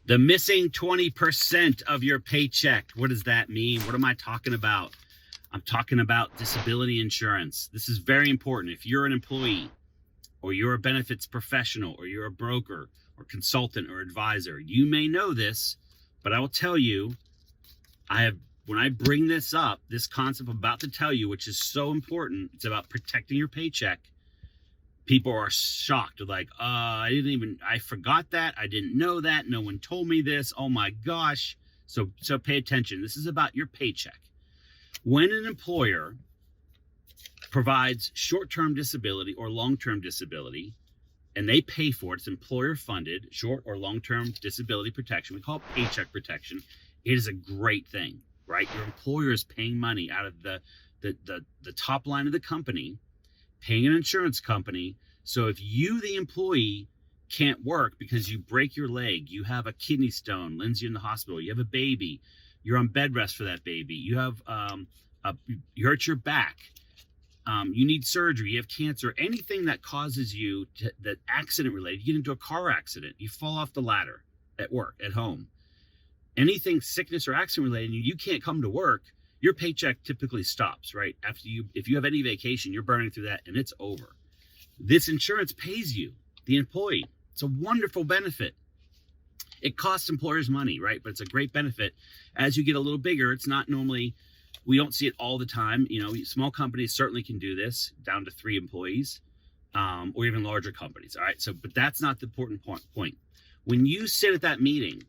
The missing 20% of your paycheck. What does that mean? What am I talking about? I'm talking about disability insurance. This is very important. If you're an employee or you're a benefits professional or you're a broker or consultant or advisor, you may know this, but I will tell you, when I bring this up, this concept I'm about to tell you, which is so important, it's about protecting your paycheck. People are shocked. They're like, I forgot that. I didn't know that. No one told me this. Oh my gosh. So pay attention. This is about your paycheck. When an employer provides short-term disability or long-term disability, and they pay for it, it's employer-funded short or long-term disability protection. We call it Paycheck Protection. It is a great thing, right? Your employer is paying money out of the top line of the company, paying an insurance company. So if you, the employee, can't work because you break your leg, you have a kidney stone, Lindsay in the hospital, you have a baby, you're on bed rest for that baby, you have you hurt your back, you need surgery, you have cancer, anything that causes you that accident related, you get into a car accident, you fall off the ladder at work, at home, anything sickness or accident related, you can't come to work, your paycheck typically stops, right? If you have any vacation, you're burning through that and it's over. This insurance pays you, the employee. It's a wonderful benefit. It costs employers money, right? But it's a great benefit. As you get a little bigger, it's not normally, we don't see it all the time. You know, small companies certainly can do this down to 3 employees, or even larger companies. All right. But that's not the important point. When you sit at that meeting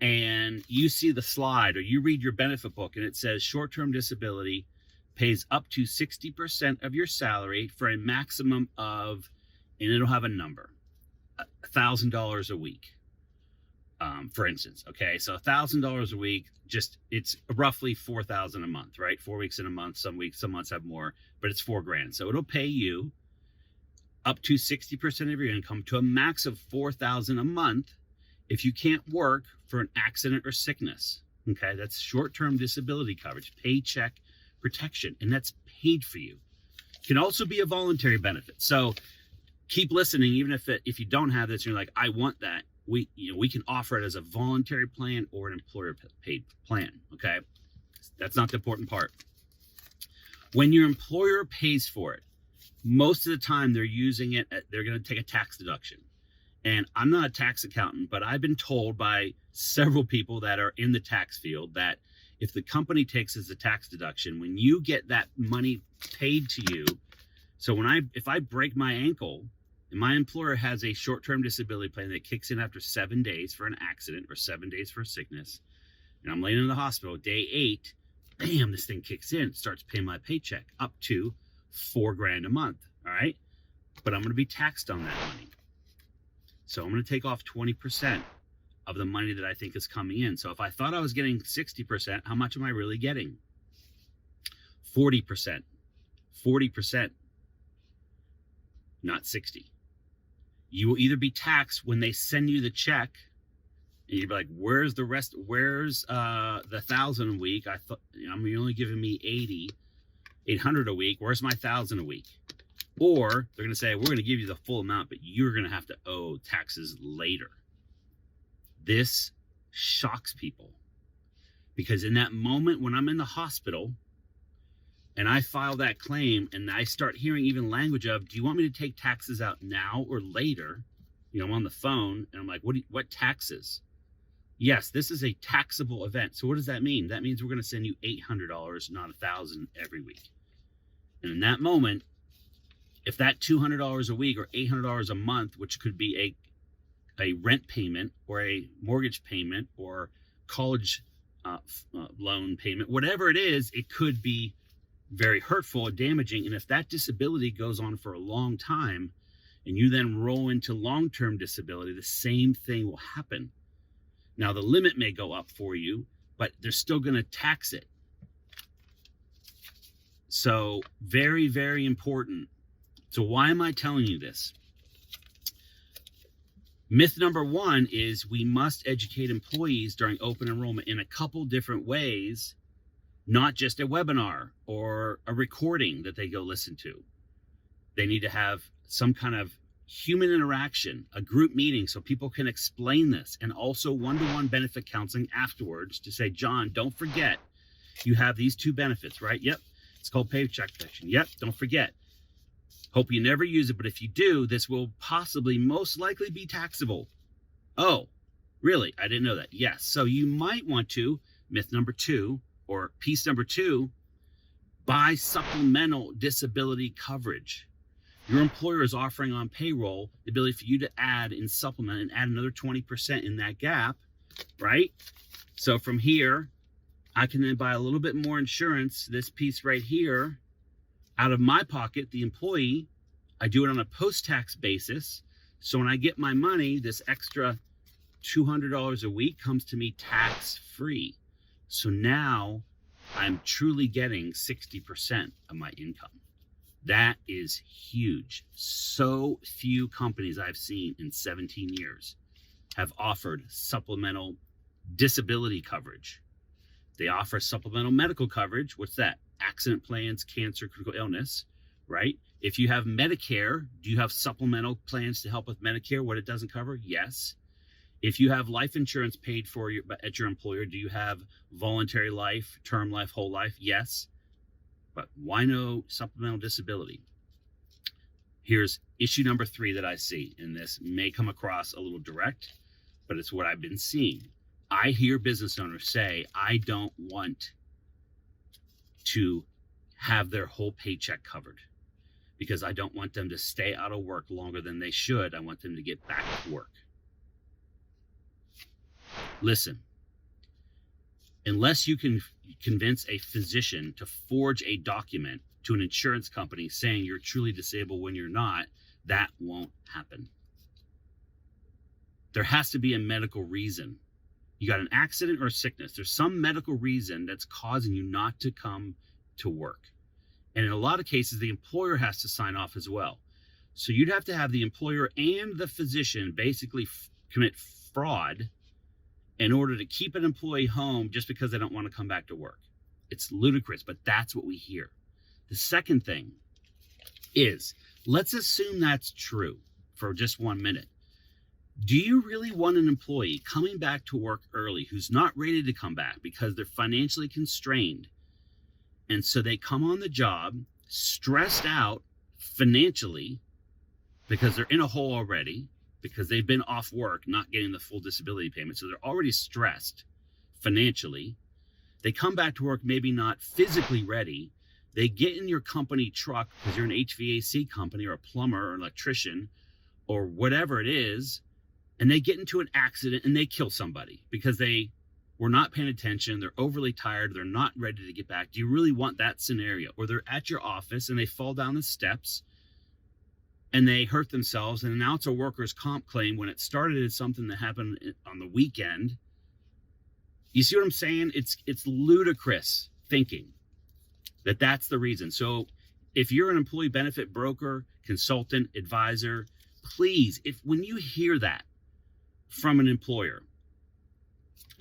and you see the slide or you read your benefit book and it says short-term disability pays up to 60% of your salary for a maximum of, and it'll have a number, $1,000 a week, for instance. Okay, so $1,000 a week, it's roughly $4,000 a month, right? 4 weeks in a month. Some months have more, but it's $4,000. So it'll pay you up to 60% of your income to a max of $4,000 a month if you can't work for an accident or sickness. Okay, that's short-term disability coverage, Paycheck Protection, and that's paid for you. It can also be a voluntary benefit. So keep listening, even if you don't have this and you're like, I want that. We can offer it as a voluntary plan or an employer paid plan. Okay, that's not the important part. When your employer pays for it, most of the time they're using it, they're going to take a tax deduction. And I'm not a tax accountant, but I've been told by several people that are in the tax field that if the company takes as a tax deduction, when you get that money paid to you, so if I break my ankle and my employer has a short-term disability plan that kicks in after 7 days for an accident or 7 days for a sickness, and I'm laying in the hospital, day 8, bam, this thing kicks in, starts paying my paycheck up to $4,000 a month. All right. But I'm going to be taxed on that money. So I'm going to take off 20% of the money that I think is coming in. So if I thought I was getting 60%, how much am I really getting? 40%. 40%. Not 60. You will either be taxed when they send you the check, and you'll be like, where's the rest? Where's the $1,000 a week? I thought, you're only giving me $800 a week. Where's my $1,000 a week? Or they're going to say, we're going to give you the full amount, but you're going to have to owe taxes later. This shocks people because in that moment when I'm in the hospital and I file that claim and I start hearing even language of, do you want me to take taxes out now or later? I'm on the phone and I'm like, what taxes? Yes, this is a taxable event. So what does that mean? That means we're going to send you $800, not $1,000 every week. And in that moment, if that $200 a week or $800 a month, which could be a rent payment or a mortgage payment or college loan payment, whatever it is, it could be very hurtful or damaging. And if that disability goes on for a long time and you then roll into long-term disability, the same thing will happen. Now, the limit may go up for you, but they're still going to tax it. So very, very important. So why am I telling you this? Myth number 1 is we must educate employees during open enrollment in a couple different ways, not just a webinar or a recording that they go listen to. They need to have some kind of human interaction, a group meeting so people can explain this, and also one-to-one benefit counseling afterwards to say, John, don't forget you have these two benefits, right? Yep. It's called Paycheck Protection. Yep. Don't forget. Hope you never use it, but if you do, this will possibly most likely be taxable. Oh, really? I didn't know that. Yes. So you might want to, myth number 2 or piece number 2, buy supplemental disability coverage. Your employer is offering on payroll the ability for you to add in supplement and add another 20% in that gap, right? So from here, I can then buy a little bit more insurance, this piece right here, out of my pocket, the employee. I do it on a post-tax basis. So when I get my money, this extra $200 a week comes to me tax-free. So now I'm truly getting 60% of my income. That is huge. So few companies I've seen in 17 years have offered supplemental disability coverage. They offer supplemental medical coverage. What's that? Accident plans, cancer, critical illness, right? If you have Medicare, do you have supplemental plans to help with Medicare, what it doesn't cover? Yes. If you have life insurance paid for at your employer, do you have voluntary life, term life, whole life? Yes. But why no supplemental disability? Here's issue number 3 that I see, and this may come across a little direct, but it's what I've been seeing. I hear business owners say, I don't want to have their whole paycheck covered because I don't want them to stay out of work longer than they should. I want them to get back to work. Listen, unless you can convince a physician to forge a document to an insurance company saying you're truly disabled when you're not, that won't happen. There has to be a medical reason. You got an accident or a sickness. There's some medical reason that's causing you not to come to work. And in a lot of cases, the employer has to sign off as well. So you'd have to have the employer and the physician basically commit fraud in order to keep an employee home just because they don't want to come back to work. It's ludicrous, but that's what we hear. The second thing is, let's assume that's true for just 1 minute. Do you really want an employee coming back to work early who's not ready to come back because they're financially constrained? And so they come on the job stressed out financially because they're in a hole already, because they've been off work, not getting the full disability payment. So they're already stressed financially. They come back to work, maybe not physically ready. They get in your company truck because you're an HVAC company or a plumber or electrician or whatever it is, and they get into an accident and they kill somebody because they were not paying attention. They're overly tired. They're not ready to get back. Do you really want that scenario? Or they're at your office and they fall down the steps and they hurt themselves, and now it's a workers' comp claim when it started as something that happened on the weekend. You see what I'm saying? It's ludicrous thinking that that's the reason. So if you're an employee benefit broker, consultant, advisor, please, when you hear that from an employer,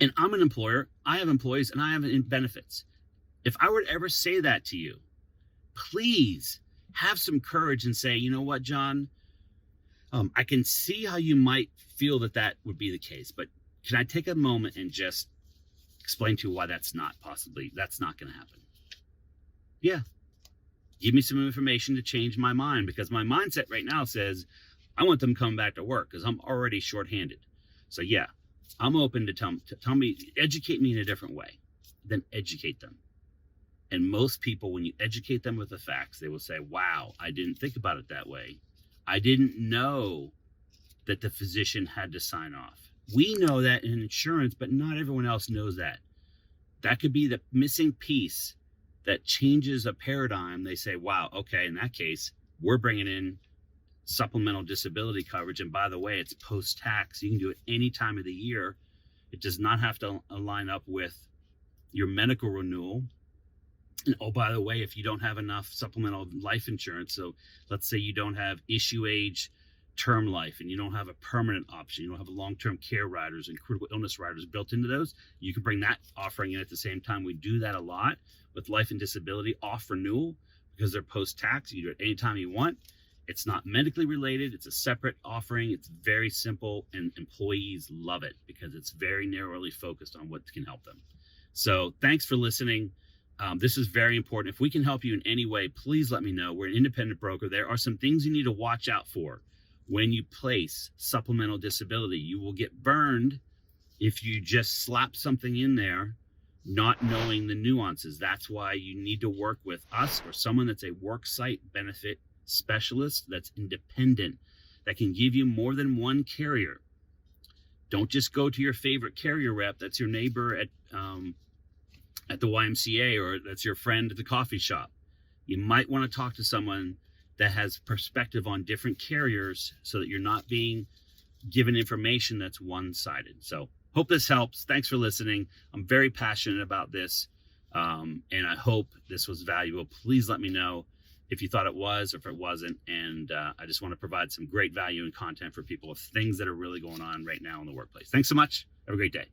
and I'm an employer, I have employees and I have benefits. If I were to ever say that to you, please have some courage and say, you know what, John, I can see how you might feel that would be the case, but can I take a moment and just explain to you why that's not going to happen? Yeah. Give me some information to change my mind, because my mindset right now says I want them coming back to work because I'm already shorthanded. So yeah, I'm open to tell me, educate me in a different way. Then educate them. And most people, when you educate them with the facts, they will say, wow, I didn't think about it that way. I didn't know that the physician had to sign off. We know that in insurance, but not everyone else knows that. That could be the missing piece that changes a paradigm. They say, wow, okay, in that case, we're bringing in supplemental disability coverage. And by the way, it's post-tax. You can do it any time of the year. It does not have to line up with your medical renewal. And oh, by the way, if you don't have enough supplemental life insurance, so let's say you don't have issue age term life and you don't have a permanent option, you don't have a long-term care riders and critical illness riders built into those, you can bring that offering in at the same time. We do that a lot with life and disability off renewal because they're post-tax. You do it anytime you want. It's not medically related. It's a separate offering. It's very simple, and employees love it because it's very narrowly focused on what can help them. So thanks for listening. This is very important. If we can help you in any way, please let me know. We're an independent broker. There are some things you need to watch out for when you place supplemental disability. You will get burned if you just slap something in there, not knowing the nuances. That's why you need to work with us or someone that's a worksite benefit specialist that's independent, that can give you more than one carrier. Don't just go to your favorite carrier rep that's your neighbor at the YMCA, or that's your friend at the coffee shop. You might want to talk to someone that has perspective on different carriers so that you're not being given information that's one-sided. So hope this helps. Thanks for listening. I'm very passionate about this, and I hope this was valuable. Please let me know if you thought it was or if it wasn't. And I just want to provide some great value and content for people of things that are really going on right now in the workplace. Thanks so much. Have a great day.